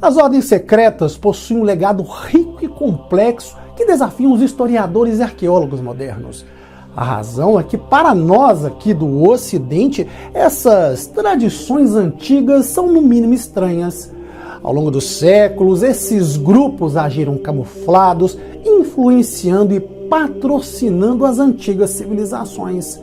As ordens secretas possuem um legado rico e complexo que desafia os historiadores e arqueólogos modernos. A razão é que, para nós aqui do Ocidente, essas tradições antigas são no mínimo estranhas. Ao longo dos séculos, esses grupos agiram camuflados, influenciando e patrocinando as antigas civilizações.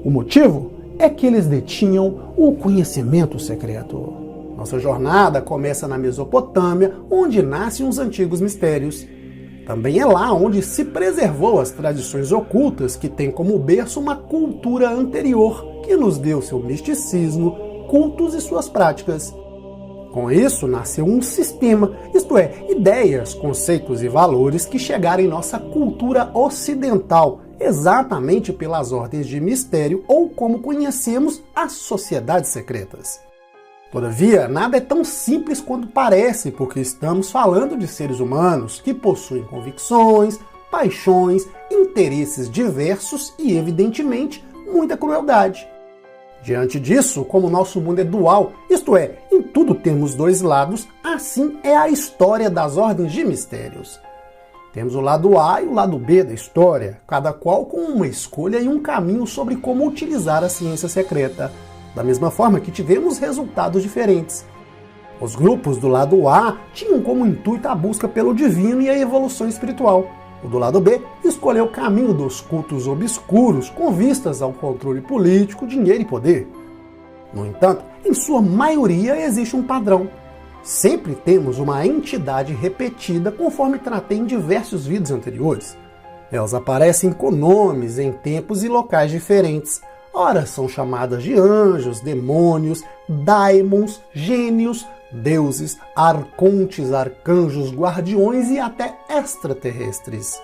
O motivo é que eles detinham o conhecimento secreto. Nossa jornada começa na Mesopotâmia, onde nascem os antigos mistérios. Também é lá onde se preservou as tradições ocultas, que têm como berço uma cultura anterior, que nos deu seu misticismo, cultos e suas práticas. Com isso, nasceu um sistema, isto é, ideias, conceitos e valores que chegaram em nossa cultura ocidental, exatamente pelas ordens de mistério ou como conhecemos as sociedades secretas. Todavia, nada é tão simples quanto parece, porque estamos falando de seres humanos que possuem convicções, paixões, interesses diversos e, evidentemente, muita crueldade. Diante disso, como o nosso mundo é dual, isto é, em tudo temos dois lados, assim é a história das ordens de mistérios. Temos o lado A e o lado B da história, cada qual com uma escolha e um caminho sobre como utilizar a ciência secreta. Da mesma forma que tivemos resultados diferentes. Os grupos do lado A tinham como intuito a busca pelo divino e a evolução espiritual. O do lado B escolheu o caminho dos cultos obscuros com vistas ao controle político, dinheiro e poder. No entanto, em sua maioria existe um padrão. Sempre temos uma entidade repetida conforme tratei em diversos vídeos anteriores. Elas aparecem com nomes em tempos e locais diferentes. Ora são chamadas de anjos, demônios, daimons, gênios, deuses, arcontes, arcanjos, guardiões e até extraterrestres.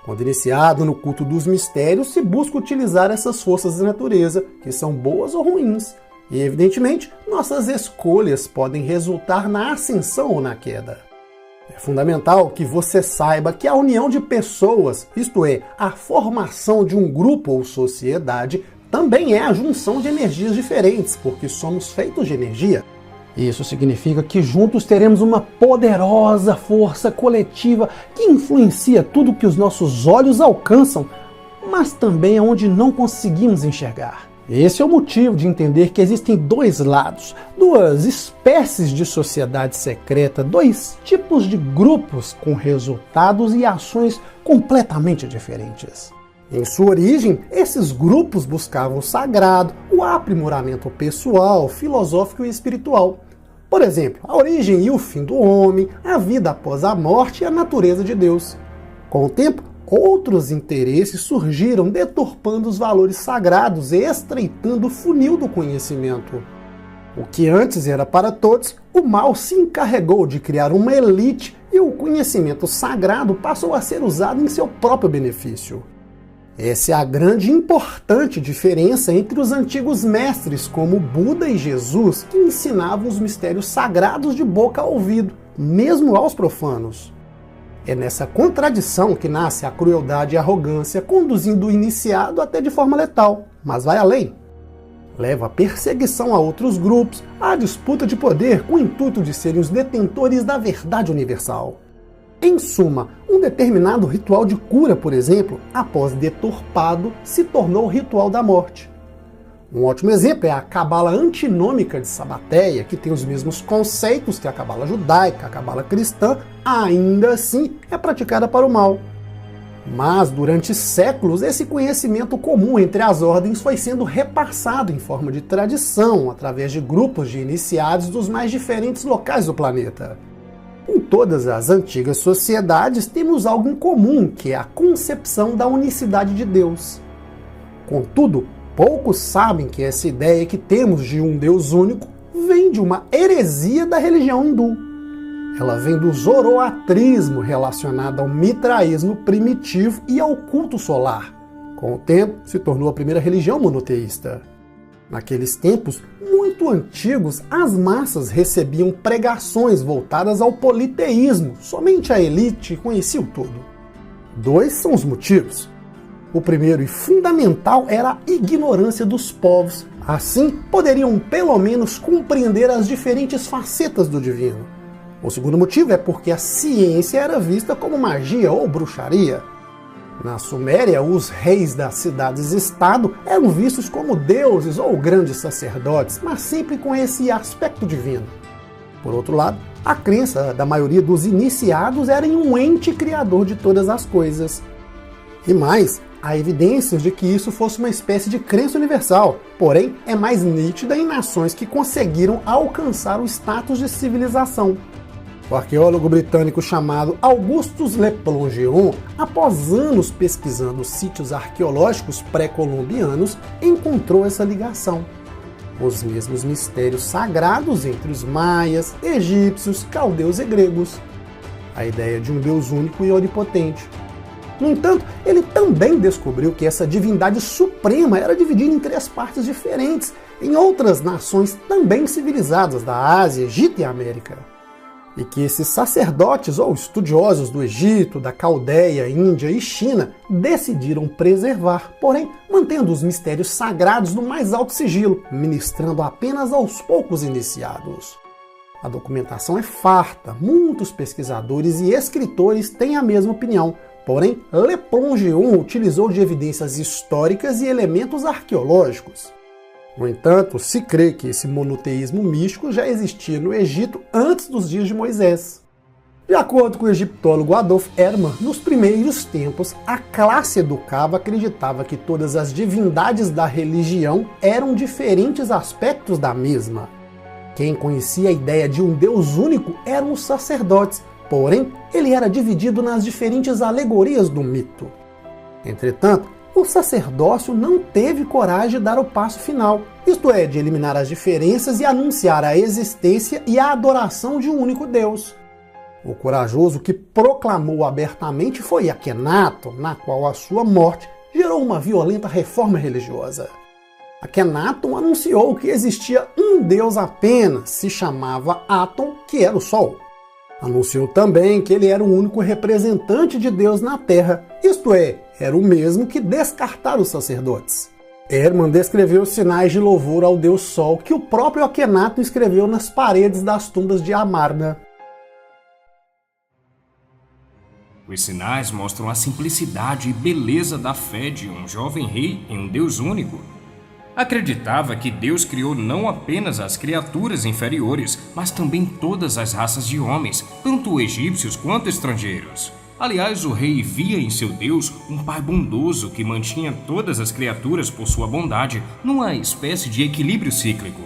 Quando iniciado no culto dos mistérios, se busca utilizar essas forças da natureza, que são boas ou ruins. E, evidentemente, nossas escolhas podem resultar na ascensão ou na queda. É fundamental que você saiba que a união de pessoas, isto é, a formação de um grupo ou sociedade, também é a junção de energias diferentes, porque somos feitos de energia. Isso significa que juntos teremos uma poderosa força coletiva que influencia tudo que os nossos olhos alcançam, mas também é onde não conseguimos enxergar. Esse é o motivo de entender que existem dois lados, duas espécies de sociedade secreta, dois tipos de grupos com resultados e ações completamente diferentes. Em sua origem, esses grupos buscavam o sagrado, o aprimoramento pessoal, filosófico e espiritual. Por exemplo, a origem e o fim do homem, a vida após a morte e a natureza de Deus. Com o tempo, outros interesses surgiram deturpando os valores sagrados e estreitando o funil do conhecimento. O que antes era para todos, o mal se encarregou de criar uma elite e o conhecimento sagrado passou a ser usado em seu próprio benefício. Essa é a grande e importante diferença entre os antigos mestres como Buda e Jesus, que ensinavam os mistérios sagrados de boca a ouvido, mesmo aos profanos. É nessa contradição que nasce a crueldade e a arrogância, conduzindo o iniciado até de forma letal, mas vai além. Leva à perseguição a outros grupos, à disputa de poder com o intuito de serem os detentores da verdade universal. Em suma, um determinado ritual de cura, por exemplo, após deturpado, se tornou o ritual da morte. Um ótimo exemplo é a cabala antinômica de Sabateia, que tem os mesmos conceitos que a cabala judaica, a cabala cristã, ainda assim é praticada para o mal. Mas, durante séculos, esse conhecimento comum entre as ordens foi sendo repassado em forma de tradição, através de grupos de iniciados dos mais diferentes locais do planeta. Em todas as antigas sociedades temos algo em comum, que é a concepção da unicidade de Deus. Contudo, poucos sabem que essa ideia que temos de um Deus único vem de uma heresia da religião hindu. Ela vem do zoroatrismo relacionado ao mitraísmo primitivo e ao culto solar. Com o tempo, se tornou a primeira religião monoteísta. Naqueles tempos muito antigos, as massas recebiam pregações voltadas ao politeísmo, somente a elite conhecia o todo. Dois são os motivos. O primeiro e fundamental era a ignorância dos povos. Assim, poderiam pelo menos compreender as diferentes facetas do divino. O segundo motivo é porque a ciência era vista como magia ou bruxaria. Na Suméria, os reis das cidades-estado eram vistos como deuses ou grandes sacerdotes, mas sempre com esse aspecto divino. Por outro lado, a crença da maioria dos iniciados era em um ente criador de todas as coisas. E mais, há evidências de que isso fosse uma espécie de crença universal, porém é mais nítida em nações que conseguiram alcançar o status de civilização. O arqueólogo britânico chamado Augustus Le Plongeon, após anos pesquisando sítios arqueológicos pré-colombianos, encontrou essa ligação. Os mesmos mistérios sagrados entre os maias, egípcios, caldeus e gregos. A ideia de um Deus único e onipotente. No entanto, ele também descobriu que essa divindade suprema era dividida em 3 partes diferentes, em outras nações também civilizadas da Ásia, Egito e América. E que esses sacerdotes ou estudiosos do Egito, da Caldeia, Índia e China decidiram preservar, porém mantendo os mistérios sagrados no mais alto sigilo, ministrando apenas aos poucos iniciados. A documentação é farta, muitos pesquisadores e escritores têm a mesma opinião, porém Le Plongeon utilizou de evidências históricas e elementos arqueológicos. No entanto, se crê que esse monoteísmo místico já existia no Egito antes dos dias de Moisés. De acordo com o egiptólogo Adolf Ehrman, nos primeiros tempos, a classe educada acreditava que todas as divindades da religião eram diferentes aspectos da mesma. Quem conhecia a ideia de um Deus único eram os sacerdotes, porém, ele era dividido nas diferentes alegorias do mito. Entretanto, o sacerdócio não teve coragem de dar o passo final, isto é, de eliminar as diferenças e anunciar a existência e a adoração de um único Deus. O corajoso que proclamou abertamente foi Akhenaton, na qual a sua morte gerou uma violenta reforma religiosa. Akhenaton anunciou que existia um Deus apenas, se chamava Aton, que era o Sol. Anunciou também que ele era o único representante de Deus na Terra, isto é, era o mesmo que descartar os sacerdotes. Ehrman descreveu os sinais de louvor ao Deus Sol que o próprio Akhenaton escreveu nas paredes das tumbas de Amarna. Os sinais mostram a simplicidade e beleza da fé de um jovem rei em um Deus único. Acreditava que Deus criou não apenas as criaturas inferiores, mas também todas as raças de homens, tanto egípcios quanto estrangeiros. Aliás, o rei via em seu Deus um pai bondoso que mantinha todas as criaturas por sua bondade numa espécie de equilíbrio cíclico.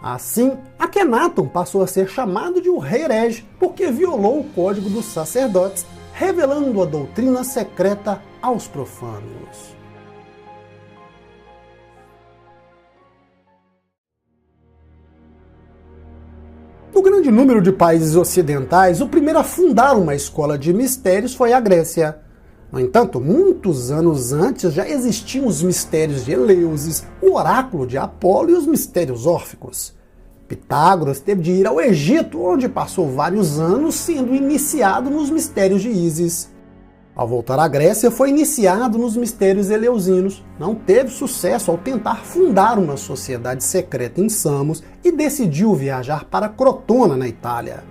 Assim, Akhenaton passou a ser chamado de um rei herege porque violou o código dos sacerdotes, revelando a doutrina secreta aos profanos. No grande número de países ocidentais, o primeiro a fundar uma escola de mistérios foi a Grécia. No entanto, muitos anos antes já existiam os mistérios de Eleusis, o oráculo de Apolo e os mistérios órficos. Pitágoras teve de ir ao Egito, onde passou vários anos sendo iniciado nos mistérios de Ísis. Ao voltar à Grécia, foi iniciado nos mistérios eleusinos, não teve sucesso ao tentar fundar uma sociedade secreta em Samos e decidiu viajar para Crotona, na Itália.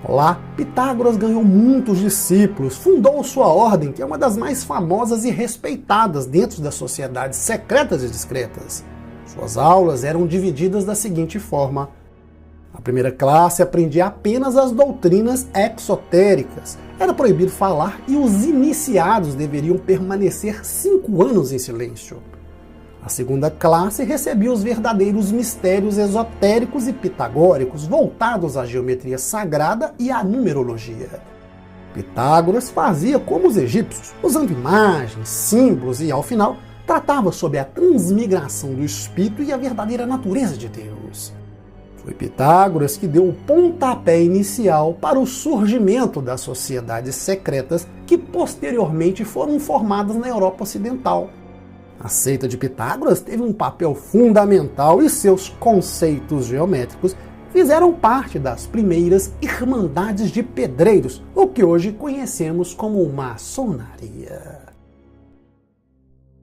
Lá, Pitágoras ganhou muitos discípulos, fundou sua ordem, que é uma das mais famosas e respeitadas dentro das sociedades secretas e discretas. Suas aulas eram divididas da seguinte forma: a primeira classe aprendia apenas as doutrinas exotéricas. Era proibido falar e os iniciados deveriam permanecer 5 anos em silêncio. A segunda classe recebia os verdadeiros mistérios esotéricos e pitagóricos, voltados à geometria sagrada e à numerologia. Pitágoras fazia como os egípcios, usando imagens, símbolos e, ao final, tratava sobre a transmigração do espírito e a verdadeira natureza de Deus. Foi Pitágoras que deu o pontapé inicial para o surgimento das sociedades secretas que posteriormente foram formadas na Europa Ocidental. A seita de Pitágoras teve um papel fundamental e seus conceitos geométricos fizeram parte das primeiras irmandades de pedreiros, o que hoje conhecemos como maçonaria.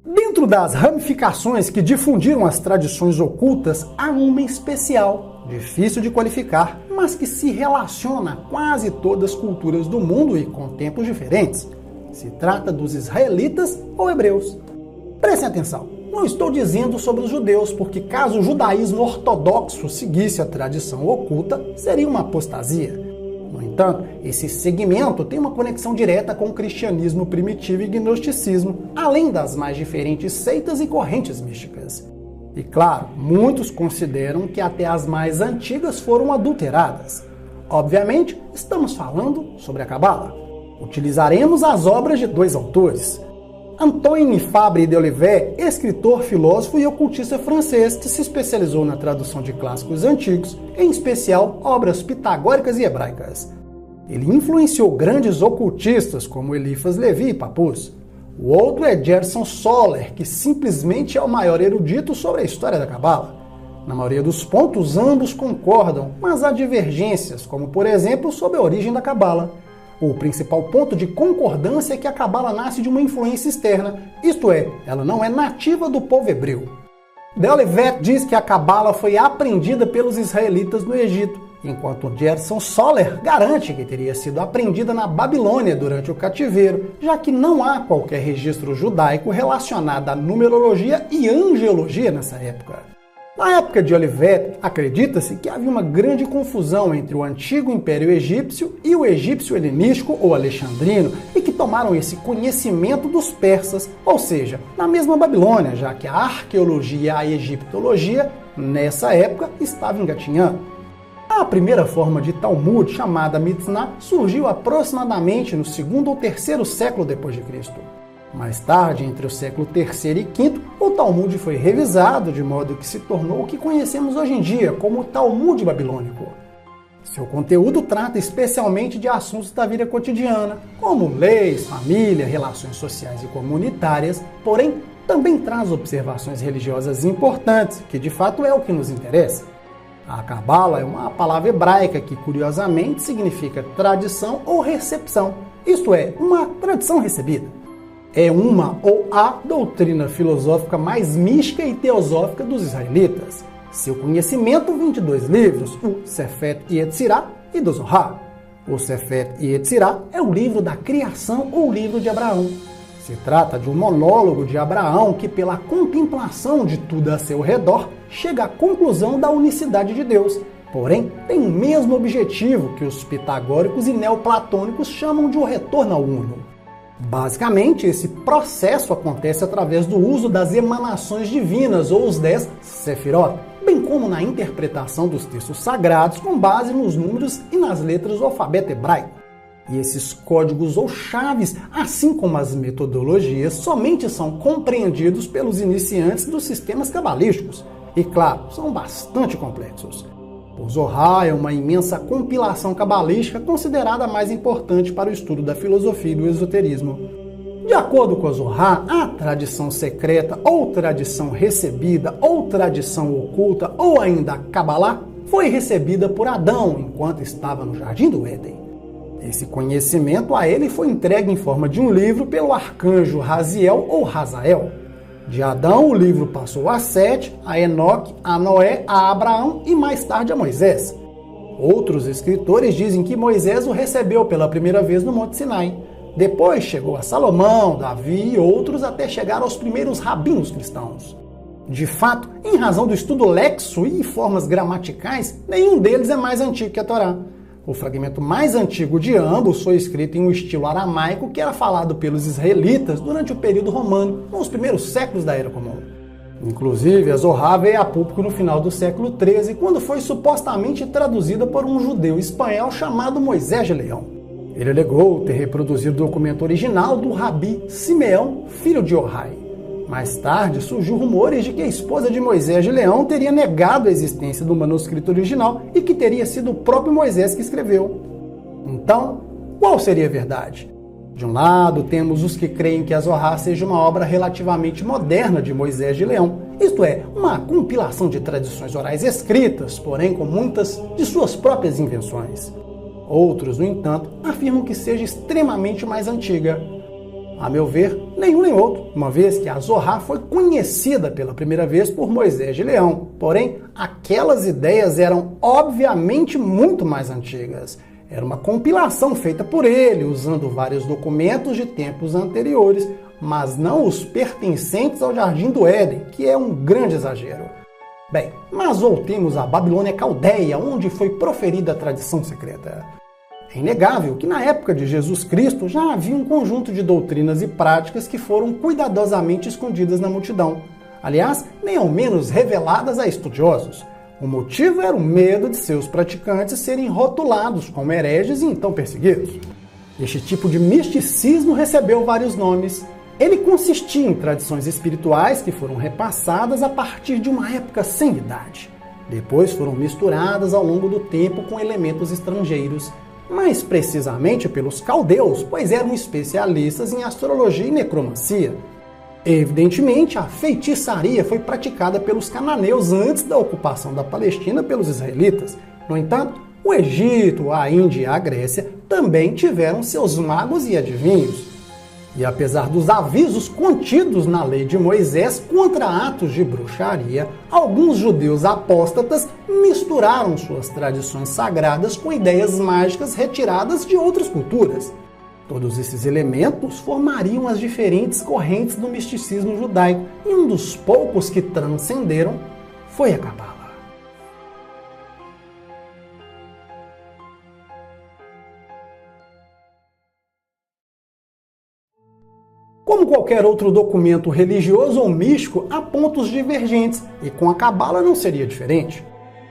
Dentro das ramificações que difundiram as tradições ocultas, há uma especial, difícil de qualificar, mas que se relaciona a quase todas as culturas do mundo e com tempos diferentes. Se trata dos israelitas ou hebreus. Prestem atenção, não estou dizendo sobre os judeus, porque caso o judaísmo ortodoxo seguisse a tradição oculta, seria uma apostasia. No entanto, esse segmento tem uma conexão direta com o cristianismo primitivo e gnosticismo, além das mais diferentes seitas e correntes místicas. E claro, muitos consideram que até as mais antigas foram adulteradas. Obviamente, estamos falando sobre a Cabala. Utilizaremos as obras de dois autores. Antoine Fabre de Olivet, escritor, filósofo e ocultista francês que se especializou na tradução de clássicos antigos, em especial obras pitagóricas e hebraicas. Ele influenciou grandes ocultistas como Eliphas Levi e Pappus. O outro é Gerson Soller, que simplesmente é o maior erudito sobre a história da Cabala. Na maioria dos pontos, ambos concordam, mas há divergências, como por exemplo sobre a origem da Cabala. O principal ponto de concordância é que a Cabala nasce de uma influência externa, isto é, ela não é nativa do povo hebreu. De Olivet diz que a Cabala foi aprendida pelos israelitas no Egito, enquanto Gerson Soller garante que teria sido aprendida na Babilônia durante o cativeiro, já que não há qualquer registro judaico relacionado à numerologia e angelologia nessa época. Na época de Olivet, acredita-se que havia uma grande confusão entre o antigo Império Egípcio e o egípcio helenístico ou alexandrino, e que tomaram esse conhecimento dos persas, ou seja, na mesma Babilônia, já que a arqueologia e a egiptologia, nessa época, estavam engatinhando. A primeira forma de Talmud, chamada Mishnah, surgiu aproximadamente no 2º ou 3º século depois de Cristo. Mais tarde, entre o século III e V, o Talmud foi revisado de modo que se tornou o que conhecemos hoje em dia como o Talmud babilônico. Seu conteúdo trata especialmente de assuntos da vida cotidiana, como leis, família, relações sociais e comunitárias, porém também traz observações religiosas importantes, que de fato é o que nos interessa. A Cabala é uma palavra hebraica que, curiosamente, significa tradição ou recepção, isto é, uma tradição recebida. É uma ou a doutrina filosófica mais mística e teosófica dos israelitas. Seu conhecimento vem de 2 livros, o Sefet Yetzirah e do Zohar. O Sefet Yetzirah é o livro da criação ou livro de Abraão. Se trata de um monólogo de Abraão que, pela contemplação de tudo a seu redor, chega à conclusão da unicidade de Deus. Porém, tem o mesmo objetivo que os pitagóricos e neoplatônicos chamam de o retorno ao uno. Basicamente, esse processo acontece através do uso das emanações divinas, ou os 10 Sefirot, bem como na interpretação dos textos sagrados com base nos números e nas letras do alfabeto hebraico. E esses códigos ou chaves, assim como as metodologias, somente são compreendidos pelos iniciantes dos sistemas cabalísticos. E claro, são bastante complexos. O Zohar é uma imensa compilação cabalística considerada a mais importante para o estudo da filosofia e do esoterismo. De acordo com o Zohar, a tradição secreta, ou tradição recebida, ou tradição oculta, ou ainda a Kabbalah, foi recebida por Adão enquanto estava no Jardim do Éden. Esse conhecimento a ele foi entregue em forma de um livro pelo arcanjo Raziel ou Razael. De Adão, o livro passou a Sete, a Enoque, a Noé, a Abraão e mais tarde a Moisés. Outros escritores dizem que Moisés o recebeu pela primeira vez no Monte Sinai. Depois chegou a Salomão, Davi e outros até chegar aos primeiros rabinos cristãos. De fato, em razão do estudo lexo e formas gramaticais, nenhum deles é mais antigo que a Torá. O fragmento mais antigo de ambos foi escrito em um estilo aramaico que era falado pelos israelitas durante o período romano, nos primeiros séculos da Era Comum. Inclusive, a Zohar veio a público no final do século XIII, quando foi supostamente traduzida por um judeu espanhol chamado Moisés de Leão. Ele alegou ter reproduzido o documento original do Rabi Simeão, filho de Ohai. Mais tarde, surgiu rumores de que a esposa de Moisés de Leão teria negado a existência do manuscrito original e que teria sido o próprio Moisés que escreveu. Então, qual seria a verdade? De um lado, temos os que creem que a Zohar seja uma obra relativamente moderna de Moisés de Leão, isto é, uma compilação de tradições orais escritas, porém com muitas de suas próprias invenções. Outros, no entanto, afirmam que seja extremamente mais antiga. A meu ver, nenhum nem outro, uma vez que a Zohar foi conhecida pela primeira vez por Moisés de Leão. Porém, aquelas ideias eram obviamente muito mais antigas. Era uma compilação feita por ele, usando vários documentos de tempos anteriores, mas não os pertencentes ao Jardim do Éden, que é um grande exagero. Bem, mas voltemos à Babilônia Caldeia, onde foi proferida a tradição secreta. É inegável que na época de Jesus Cristo já havia um conjunto de doutrinas e práticas que foram cuidadosamente escondidas na multidão. Aliás, nem ao menos reveladas a estudiosos. O motivo era o medo de seus praticantes serem rotulados como hereges e então perseguidos. Este tipo de misticismo recebeu vários nomes. Ele consistia em tradições espirituais que foram repassadas a partir de uma época sem idade. Depois foram misturadas ao longo do tempo com elementos estrangeiros, mais precisamente pelos caldeus, pois eram especialistas em astrologia e necromancia. Evidentemente, a feitiçaria foi praticada pelos cananeus antes da ocupação da Palestina pelos israelitas. No entanto, o Egito, a Índia e a Grécia também tiveram seus magos e adivinhos. E apesar dos avisos contidos na lei de Moisés contra atos de bruxaria, alguns judeus apóstatas misturaram suas tradições sagradas com ideias mágicas retiradas de outras culturas. Todos esses elementos formariam as diferentes correntes do misticismo judaico, e um dos poucos que transcenderam foi a Cabala. Como qualquer outro documento religioso ou místico, há pontos divergentes, e com a Cabala não seria diferente.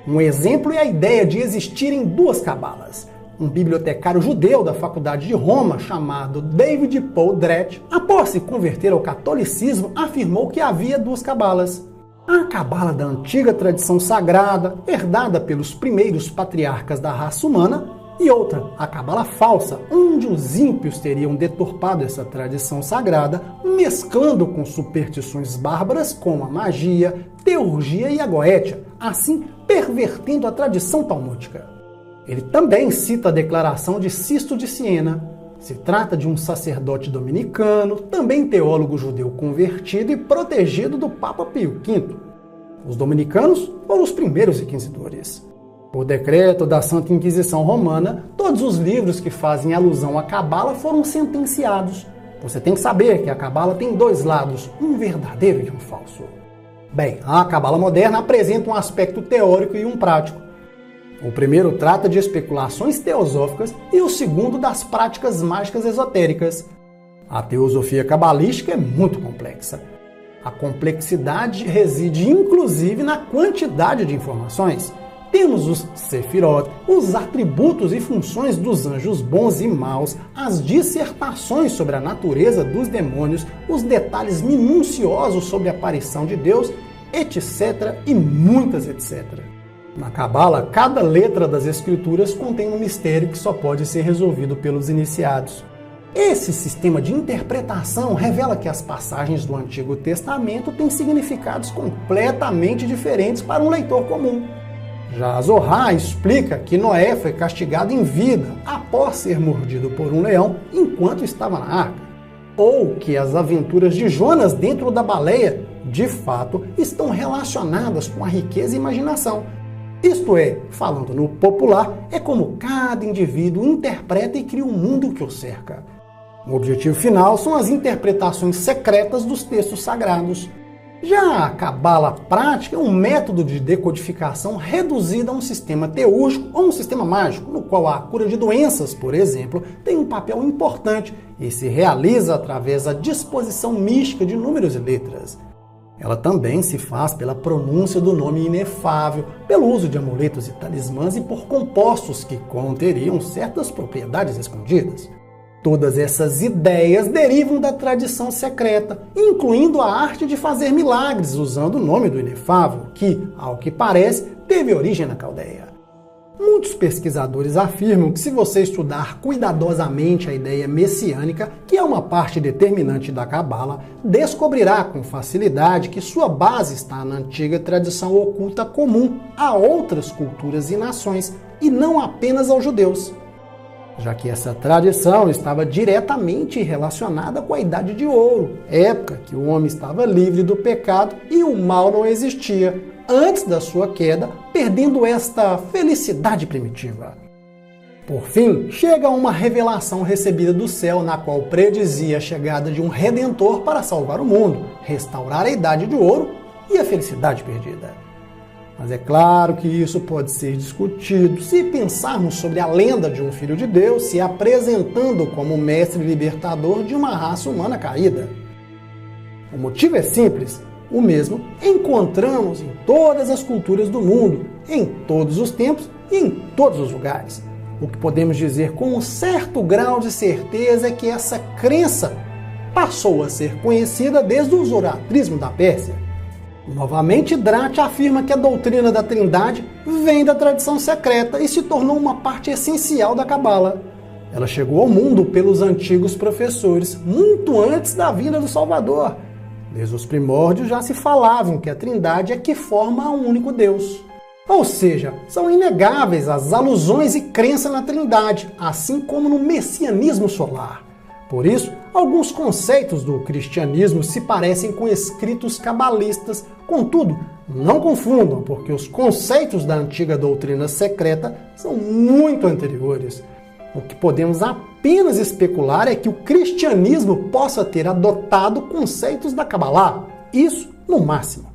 Um exemplo é a ideia de existirem duas Cabalas. Um bibliotecário judeu da Faculdade de Roma, chamado David Paul Dret, após se converter ao catolicismo, afirmou que havia duas Cabalas. A Cabala da antiga tradição sagrada, herdada pelos primeiros patriarcas da raça humana, e outra, a Cabala falsa, onde os ímpios teriam deturpado essa tradição sagrada, mesclando com superstições bárbaras como a magia, teurgia e a goétia, assim pervertendo a tradição talmúdica. Ele também cita a declaração de Sisto de Siena. Se trata de um sacerdote dominicano, também teólogo judeu convertido e protegido do Papa Pio V. Os dominicanos foram os primeiros inquisidores. Por decreto da Santa Inquisição Romana, todos os livros que fazem alusão à Cabala foram sentenciados. Você tem que saber que a Cabala tem dois lados, um verdadeiro e um falso. Bem, a Cabala moderna apresenta um aspecto teórico e um prático. O primeiro trata de especulações teosóficas e o segundo das práticas mágicas esotéricas. A teosofia cabalística é muito complexa. A complexidade reside inclusive na quantidade de informações. Temos os Sefirot, os atributos e funções dos anjos bons e maus, as dissertações sobre a natureza dos demônios, os detalhes minuciosos sobre a aparição de Deus, etc. e muitas etc. Na Cabala, cada letra das escrituras contém um mistério que só pode ser resolvido pelos iniciados. Esse sistema de interpretação revela que as passagens do Antigo Testamento têm significados completamente diferentes para um leitor comum. Já a Zohar explica que Noé foi castigado em vida após ser mordido por um leão enquanto estava na arca. Ou que as aventuras de Jonas dentro da baleia, de fato, estão relacionadas com a riqueza e imaginação. Isto é, falando no popular, é como cada indivíduo interpreta e cria o mundo que o cerca. O objetivo final são as interpretações secretas dos textos sagrados. Já a Cabala prática é um método de decodificação reduzido a um sistema teúrgico ou um sistema mágico, no qual a cura de doenças, por exemplo, tem um papel importante e se realiza através da disposição mística de números e letras. Ela também se faz pela pronúncia do nome inefável, pelo uso de amuletos e talismãs e por compostos que conteriam certas propriedades escondidas. Todas essas ideias derivam da tradição secreta, incluindo a arte de fazer milagres usando o nome do inefável, que, ao que parece, teve origem na Caldeia. Muitos pesquisadores afirmam que se você estudar cuidadosamente a ideia messiânica, que é uma parte determinante da Cabala, descobrirá com facilidade que sua base está na antiga tradição oculta comum a outras culturas e nações, e não apenas aos judeus. já que essa tradição estava diretamente relacionada com a Idade de Ouro, época que o homem estava livre do pecado e o mal não existia, antes da sua queda, perdendo esta felicidade primitiva. Por fim, chega uma revelação recebida do céu, na qual predizia a chegada de um Redentor para salvar o mundo, restaurar a Idade de Ouro e a felicidade perdida. Mas é claro que isso pode ser discutido se pensarmos sobre a lenda de um Filho de Deus se apresentando como mestre libertador de uma raça humana caída. O motivo é simples, o mesmo encontramos em todas as culturas do mundo, em todos os tempos e em todos os lugares. O que podemos dizer com um certo grau de certeza é que essa crença passou a ser conhecida desde o zoroastrismo da Pérsia. Novamente, Drat afirma que a doutrina da Trindade vem da tradição secreta e se tornou uma parte essencial da Cabala. Ela chegou ao mundo pelos antigos professores, muito antes da vinda do Salvador. Desde os primórdios já se falavam que a Trindade é que forma um único Deus. Ou seja, são inegáveis as alusões e crença na Trindade, assim como no messianismo solar. Por isso, alguns conceitos do cristianismo se parecem com escritos cabalistas. Contudo, não confundam, porque os conceitos da antiga doutrina secreta são muito anteriores. O que podemos apenas especular é que o cristianismo possa ter adotado conceitos da Cabalá. Isso no máximo.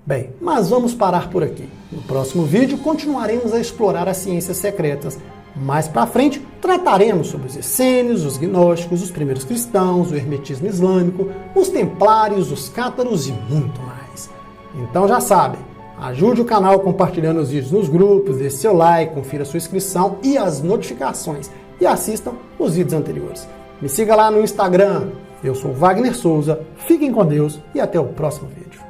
Bem, mas vamos parar por aqui. No próximo vídeo continuaremos a explorar as ciências secretas. Mais para frente, trataremos sobre os essênios, os gnósticos, os primeiros cristãos, o hermetismo islâmico, os templários, os cátaros e muito mais. Então já sabem, ajude o canal compartilhando os vídeos nos grupos, deixe seu like, confira sua inscrição e as notificações e assistam os vídeos anteriores. Me siga lá no Instagram, eu sou Wagner Souza, fiquem com Deus e até o próximo vídeo.